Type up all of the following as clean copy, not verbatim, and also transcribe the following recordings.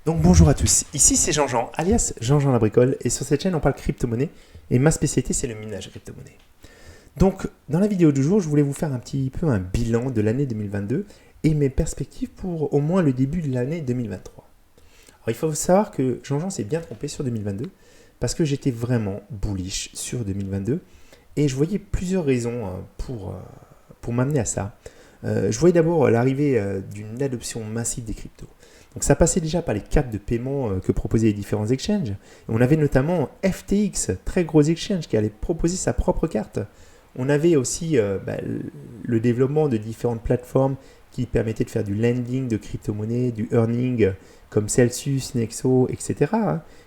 Donc bonjour à tous, ici c'est Jean-Jean, alias Jean-Jean la bricole, et sur cette chaîne on parle crypto-monnaie, et ma spécialité c'est le minage crypto-monnaie. Donc dans la vidéo du jour, je voulais vous faire un petit peu un bilan de l'année 2022 et mes perspectives pour au moins le début de l'année 2023. Alors il faut savoir que Jean-Jean s'est bien trompé sur 2022, parce que j'étais vraiment bullish sur 2022, et je voyais plusieurs raisons pour m'amener à ça. Je voyais d'abord l'arrivée d'une adoption massive des cryptos. Donc ça passait déjà par les cartes de paiement que proposaient les différents exchanges. Et on avait notamment FTX, très gros exchange, qui allait proposer sa propre carte. On avait aussi le développement de différentes plateformes qui permettaient de faire du lending de crypto-monnaies, du earning comme Celsius, Nexo, etc.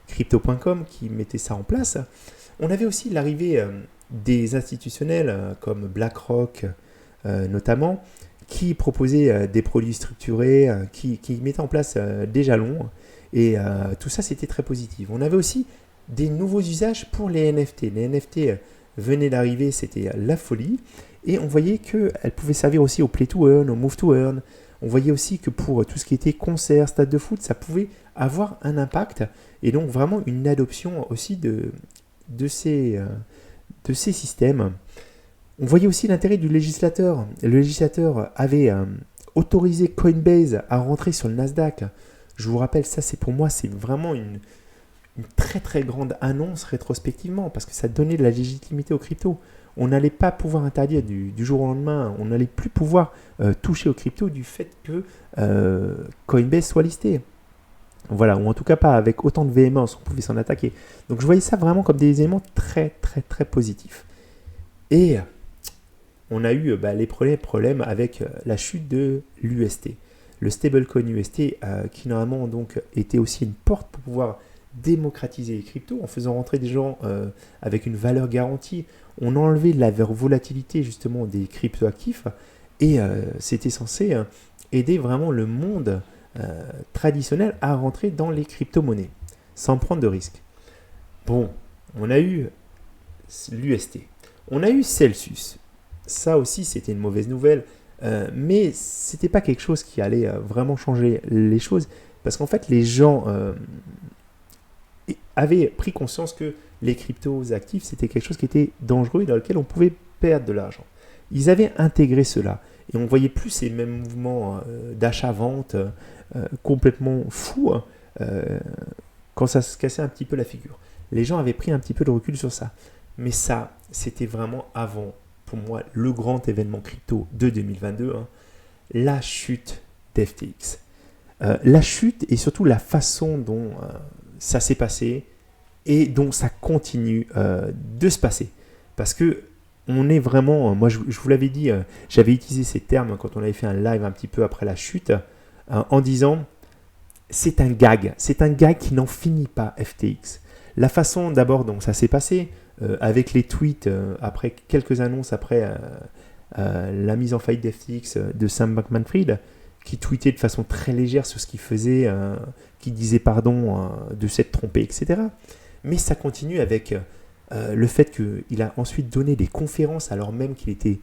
Crypto.com qui mettait ça en place. On avait aussi l'arrivée des institutionnels comme BlackRock notamment, qui proposait des produits structurés, qui mettaient en place des jalons. Et tout ça, c'était très positif. On avait aussi des nouveaux usages pour les NFT. Les NFT venaient d'arriver, c'était la folie. Et on voyait qu'elles pouvaient servir aussi au play to earn, au move to earn. On voyait aussi que pour tout ce qui était concert, stade de foot, ça pouvait avoir un impact. Et donc vraiment une adoption aussi de ces systèmes. On voyait aussi l'intérêt du législateur. Le législateur avait autorisé Coinbase à rentrer sur le Nasdaq. Je vous rappelle, ça c'est pour moi, c'est vraiment une très très grande annonce rétrospectivement parce que ça donnait de la légitimité aux cryptos. On n'allait pas pouvoir interdire du jour au lendemain, on n'allait plus pouvoir toucher aux cryptos du fait que Coinbase soit listé. Voilà, ou en tout cas pas avec autant de véhémence, on pouvait s'en attaquer. Donc je voyais ça vraiment comme des éléments très très très positifs. Et on a eu les premiers problèmes avec la chute de l'UST. Le stablecoin UST qui normalement donc était aussi une porte pour pouvoir démocratiser les cryptos en faisant rentrer des gens avec une valeur garantie. On a enlevé la volatilité justement des cryptoactifs et c'était censé aider vraiment le monde traditionnel à rentrer dans les crypto-monnaies sans prendre de risques. Bon, on a eu l'UST. On a eu Celsius. Ça aussi, c'était une mauvaise nouvelle, mais c'était pas quelque chose qui allait vraiment changer les choses, parce qu'en fait, les gens avaient pris conscience que les cryptos actifs, c'était quelque chose qui était dangereux et dans lequel on pouvait perdre de l'argent. Ils avaient intégré cela, et on voyait plus ces mêmes mouvements d'achat-vente complètement fous quand ça se cassait un petit peu la figure. Les gens avaient pris un petit peu de recul sur ça. Mais ça, c'était vraiment avant, pour moi, le grand événement crypto de 2022, la chute d'FTX. La chute et surtout la façon dont ça s'est passé et dont ça continue de se passer. Parce que on est vraiment, moi je vous l'avais dit, j'avais utilisé ces termes quand on avait fait un live un petit peu après la chute, en disant c'est un gag qui n'en finit pas FTX. La façon d'abord dont ça s'est passé, avec les tweets, après quelques annonces après la mise en faillite d'FTX de Sam Bankman-Fried, qui tweetait de façon très légère sur ce qu'il faisait, qui disait pardon de s'être trompé, etc. Mais ça continue avec le fait qu'il a ensuite donné des conférences alors même qu'il était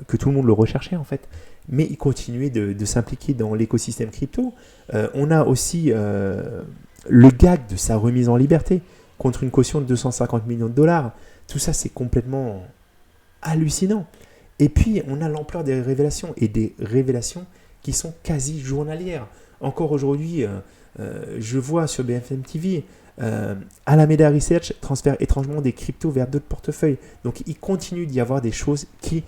que tout le monde le recherchait en fait, mais il continuait de s'impliquer dans l'écosystème crypto. On a aussi le gag de sa remise en liberté contre une caution de 250 millions de dollars. Tout ça, c'est complètement hallucinant. Et puis, on a l'ampleur des révélations, et des révélations qui sont quasi journalières. Encore aujourd'hui, je vois sur BFM TV, Alameda Research transfère étrangement des cryptos vers d'autres portefeuilles. Donc, il continue d'y avoir des choses qui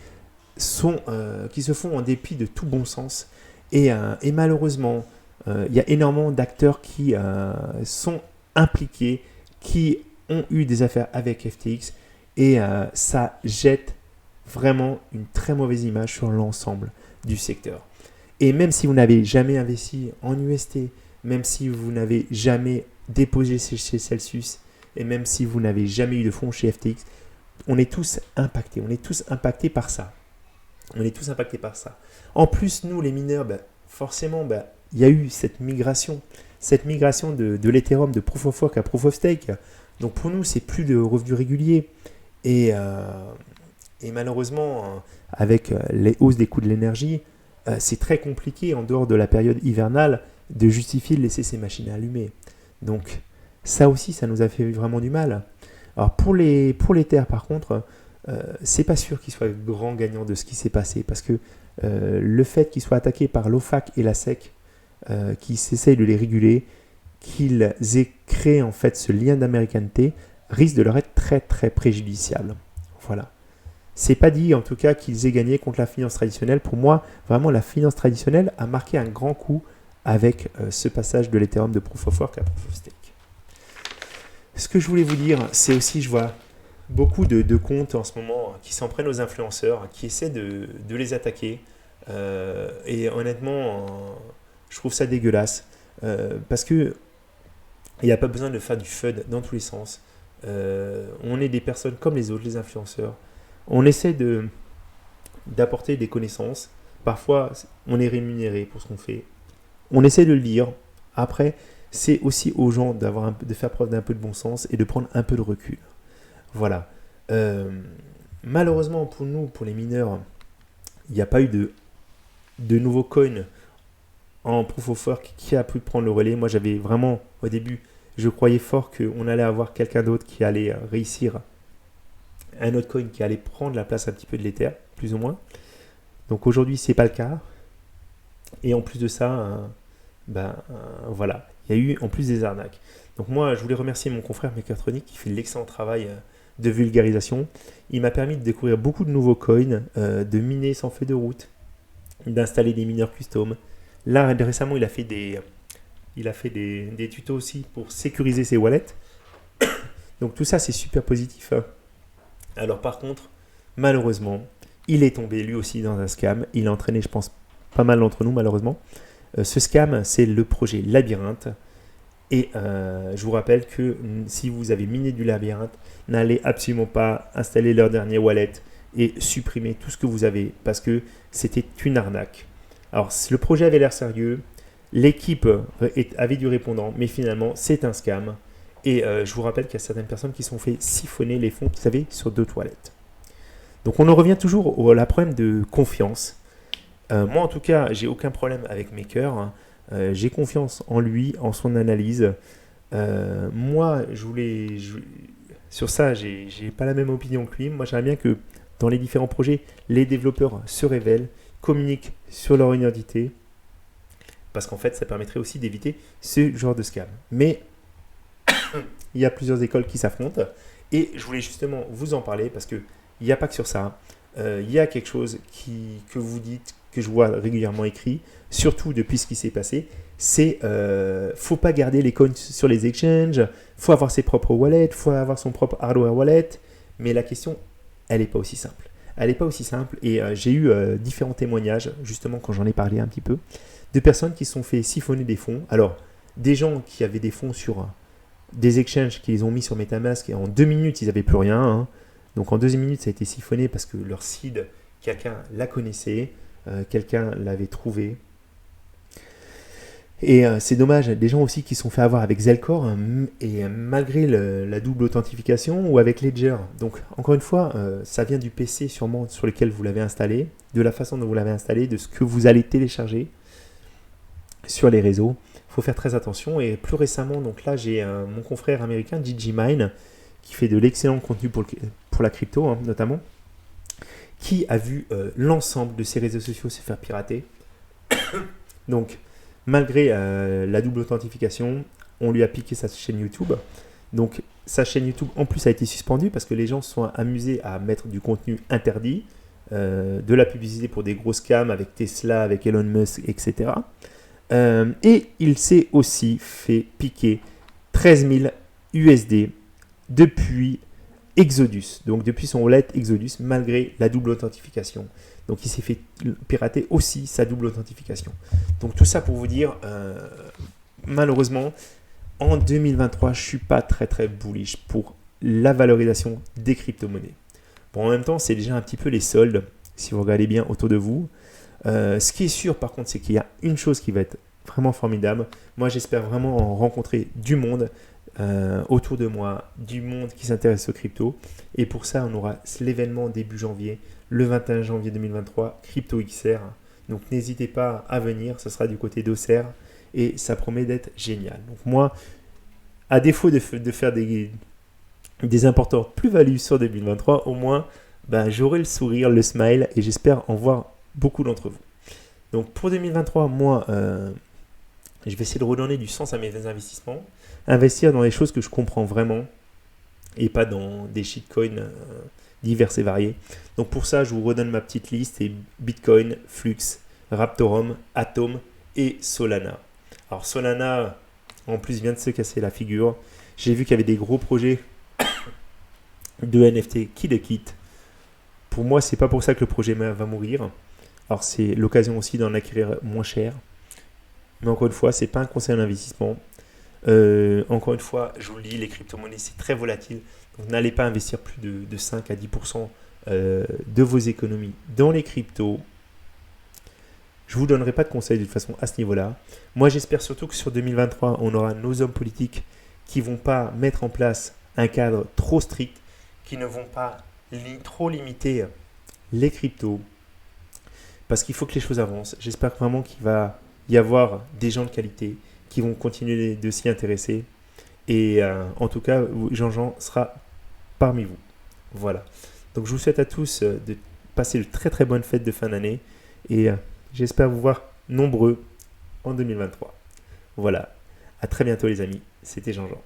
se font en dépit de tout bon sens. Et malheureusement, il y a énormément d'acteurs qui sont impliqués, qui ont eu des affaires avec FTX et ça jette vraiment une très mauvaise image sur l'ensemble du secteur. Et même si vous n'avez jamais investi en UST, même si vous n'avez jamais déposé chez Celsius et même si vous n'avez jamais eu de fonds chez FTX, on est tous impactés. On est tous impactés par ça. En plus, nous, les mineurs, forcément, il y a eu cette migration de l'Ethereum de Proof of Work à Proof of Stake. Donc pour nous, c'est plus de revenus réguliers. Et malheureusement, avec les hausses des coûts de l'énergie, c'est très compliqué en dehors de la période hivernale de justifier de laisser ces machines allumées. Donc ça aussi, ça nous a fait vraiment du mal. Alors pour les terres par contre, c'est pas sûr qu'ils soient grands gagnants de ce qui s'est passé parce que le fait qu'ils soient attaqués par l'OFAC et la SEC qui s'essayent de les réguler, qu'ils aient créé en fait ce lien d'américaneté risque de leur être très très préjudiciable. Voilà. C'est pas dit en tout cas qu'ils aient gagné contre la finance traditionnelle. Pour moi, vraiment la finance traditionnelle a marqué un grand coup avec ce passage de l'Ethereum de Proof of Work à Proof of Stake. Ce que je voulais vous dire, c'est aussi, je vois beaucoup de comptes en ce moment qui s'en prennent aux influenceurs, qui essaient de les attaquer. Et honnêtement, je trouve ça dégueulasse. Parce que il n'y a pas besoin de faire du FUD dans tous les sens. On est des personnes comme les autres, les influenceurs. On essaie d'apporter des connaissances. Parfois, on est rémunéré pour ce qu'on fait. On essaie de le dire. Après, c'est aussi aux gens de faire preuve d'un peu de bon sens et de prendre un peu de recul. Voilà. Malheureusement pour nous, pour les mineurs, il n'y a pas eu de nouveaux coins en Proof of Work qui a pu prendre le relais. Moi, j'avais vraiment, au début, je croyais fort qu'on allait avoir quelqu'un d'autre qui allait réussir, un autre coin qui allait prendre la place un petit peu de l'Ether, plus ou moins. Donc aujourd'hui, c'est pas le cas. Et en plus de ça, voilà, il y a eu en plus des arnaques. Donc moi, je voulais remercier mon confrère Mechatronic qui fait l'excellent travail de vulgarisation. Il m'a permis de découvrir beaucoup de nouveaux coins, de miner sans feuille de route, d'installer des mineurs custom. Là, récemment, il a fait des tutos aussi pour sécuriser ses wallets. Donc tout ça, c'est super positif. Alors par contre, malheureusement, il est tombé lui aussi dans un scam. Il a entraîné, je pense, pas mal d'entre nous, malheureusement. Ce scam, c'est le projet Labyrinthe. Et je vous rappelle que si vous avez miné du Labyrinthe, n'allez absolument pas installer leur dernier wallet et supprimer tout ce que vous avez parce que c'était une arnaque. Alors, le projet avait l'air sérieux, l'équipe avait du répondant, mais finalement, c'est un scam. Et je vous rappelle qu'il y a certaines personnes qui se sont fait siphonner les fonds qu'ils avaient sur 2 toilettes. Donc, on en revient toujours au problème de confiance. Moi, en tout cas, j'ai aucun problème avec Maker. J'ai confiance en lui, en son analyse. Moi, sur ça, j'ai pas la même opinion que lui. Moi, j'aimerais bien que dans les différents projets, les développeurs se révèlent, communiquent sur leur identité, parce qu'en fait, ça permettrait aussi d'éviter ce genre de scam. Mais il y a plusieurs écoles qui s'affrontent, et je voulais justement vous en parler, parce qu'il n'y a pas que sur ça. Il y a quelque chose que vous dites, que je vois régulièrement écrit, surtout depuis ce qui s'est passé, c'est faut pas garder les coins sur les exchanges, faut avoir ses propres wallets, faut avoir son propre hardware wallet, mais la question, elle n'est pas aussi simple. Elle n'est pas aussi simple et j'ai eu différents témoignages, justement quand j'en ai parlé un petit peu, de personnes qui se sont fait siphonner des fonds. Alors, des gens qui avaient des fonds sur des exchanges qu'ils ont mis sur MetaMask et en 2 minutes, ils n'avaient plus rien. Hein. Donc en 2 minutes, ça a été siphonné parce que leur seed, quelqu'un la connaissait, quelqu'un l'avait trouvé. Et c'est dommage, des gens aussi qui se sont fait avoir avec Zelcore et malgré la double authentification ou avec Ledger. Donc encore une fois, ça vient du PC sûrement sur lequel vous l'avez installé, de la façon dont vous l'avez installé, de ce que vous allez télécharger sur les réseaux. Il faut faire très attention. Et plus récemment, donc là j'ai mon confrère américain GGMine qui fait de l'excellent contenu pour la crypto hein, notamment, qui a vu l'ensemble de ses réseaux sociaux se faire pirater. Donc malgré la double authentification, on lui a piqué sa chaîne YouTube. Donc sa chaîne YouTube en plus a été suspendue parce que les gens se sont amusés à mettre du contenu interdit, de la publicité pour des gros scams avec Tesla, avec Elon Musk, etc. Et il s'est aussi fait piquer 13 000 USD depuis Exodus, donc depuis son wallet Exodus, malgré la double authentification. Donc il s'est fait pirater aussi sa double authentification. Donc tout ça pour vous dire, malheureusement, en 2023, je ne suis pas très très bullish pour la valorisation des crypto-monnaies. Bon, en même temps, c'est déjà un petit peu les soldes, si vous regardez bien autour de vous. Ce qui est sûr par contre, c'est qu'il y a une chose qui va être vraiment formidable. Moi, j'espère vraiment en rencontrer du monde autour de moi, du monde qui s'intéresse aux crypto. Et pour ça, on aura l'événement début janvier, le 21 janvier 2023, Crypto XR. Donc n'hésitez pas à venir, ce sera du côté d'Auxerre. et ça promet d'être génial. Donc moi, à défaut de faire des importantes plus-values sur 2023, au moins j'aurai le sourire, le smile et j'espère en voir beaucoup d'entre vous. Donc pour 2023, moi, je vais essayer de redonner du sens à mes investissements, investir dans les choses que je comprends vraiment et pas dans des shitcoins divers et variés. Donc pour ça, je vous redonne ma petite liste et Bitcoin, Flux, Raptorum, Atom et Solana. Alors Solana, en plus, vient de se casser la figure. J'ai vu qu'il y avait des gros projets de NFT qui le quittent. Pour moi, c'est pas pour ça que le projet va mourir. Alors c'est l'occasion aussi d'en acquérir moins cher. Mais encore une fois, c'est pas un conseil d'investissement. Encore une fois, je vous le dis, les crypto-monnaies, c'est très volatile. Donc n'allez pas investir plus de 5 à 10% de vos économies dans les cryptos. Je ne vous donnerai pas de conseils de toute façon à ce niveau-là. Moi, j'espère surtout que sur 2023, on aura nos hommes politiques qui ne vont pas mettre en place un cadre trop strict, qui ne vont pas trop limiter les cryptos, parce qu'il faut que les choses avancent. J'espère vraiment qu'il va y avoir des gens de qualité qui vont continuer de s'y intéresser. Et en tout cas, Jean-Jean sera parmi vous. Voilà. Donc, je vous souhaite à tous de passer de très très bonnes fêtes de fin d'année. Et j'espère vous voir nombreux en 2023. Voilà. À très bientôt les amis. C'était Jean-Jean.